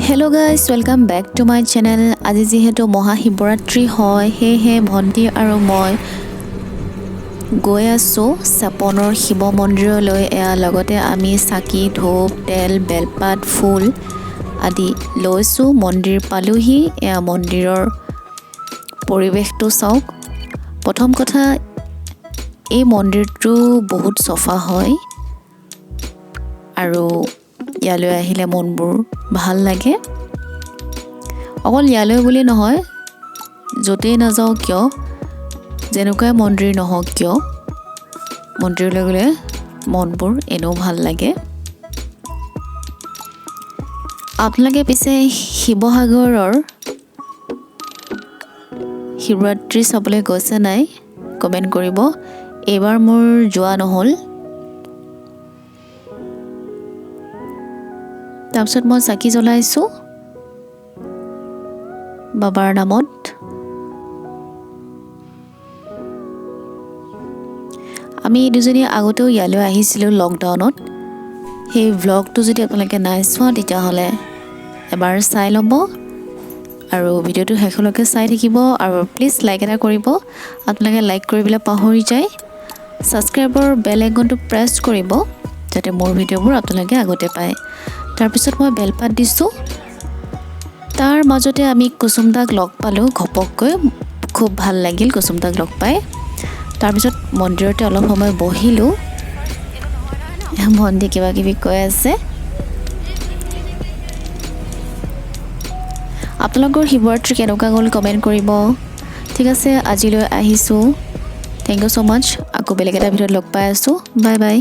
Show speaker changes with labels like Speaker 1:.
Speaker 1: Hello guys, welcome back to my channel. আজি যেহেতু মহাশিৱৰাত্ৰি হয় সেয়েহে ভন্টি আৰু মই গৈ আছো চাপনৰ শিৱ মন্দিৰলৈ। এয়া লগতে আমি চাকি ধূপ তেল বেলপাত ফুল আদি লৈছো। মন্দিৰ পালোহি। এয়া মন্দিৰৰ পৰিৱেশটো চাওক। প্ৰথম কথা এই মন্দিৰটো বহুত চফা হয় আৰু ইয়ালৈ আহিলে মনবোৰ ভাল লাগে। অকল ইয়ালৈ বুলি নহয়, য'তেই নাযাওঁ কিয়, যেনেকুৱাই মন্দিৰ নহওক কিয়, মন্দিৰলৈ গ'লে মনবোৰ এনেও ভাল লাগে। আপোনালোকে পিছে শিৱসাগৰৰ শিৱৰাত্ৰি চাবলৈ গৈছে নাই কমেণ্ট কৰিব। এইবাৰ মোৰ যোৱা নহ'ল। তাৰপিছত মই চাকি জ্বলাইছোঁ বাবাৰ নামত। আমি দুজনী আগতেও ইয়ালৈ আহিছিলোঁ লকডাউনত। সেই ভ্লগটো যদি আপোনালোকে নাই চোৱা তেতিয়াহ'লে এবাৰ চাই ল'ব আৰু ভিডিঅ'টো শেষলৈকে চাই থাকিব। আৰু প্লিজ লাইক এটা কৰিব। আপোনালোকে লাইক কৰিবলৈ পাহৰি যায়। ছাবস্ক্ৰাইবৰ বেল আইকনটো প্ৰেছ কৰিব যাতে মোৰ ভিডিঅ'বোৰ আপোনালোকে আগতে পায়। তাৰপিছত মই বেলপাত দিছোঁ। তাৰ মাজতে আমি কুসুমদাক লগ পালোঁ ঘপককৈ। খুব ভাল লাগিল কুসুমদাক লগ পাই। তাৰপিছত মন্দিৰতে অলপ সময় বহিলোঁ। ভণ্টি কিবা কিবি কৈ আছে। আপোনালোকৰ শিৱৰাত্ৰি কেনেকুৱা গ'ল কমেণ্ট কৰিব। ঠিক আছে, আজিলৈ আহিছোঁ। থেংক ইউ ছ' মাছ। আকৌ বেলেগ এটা ভিডিঅ'ত লগ পাই আছোঁ। Bye bye.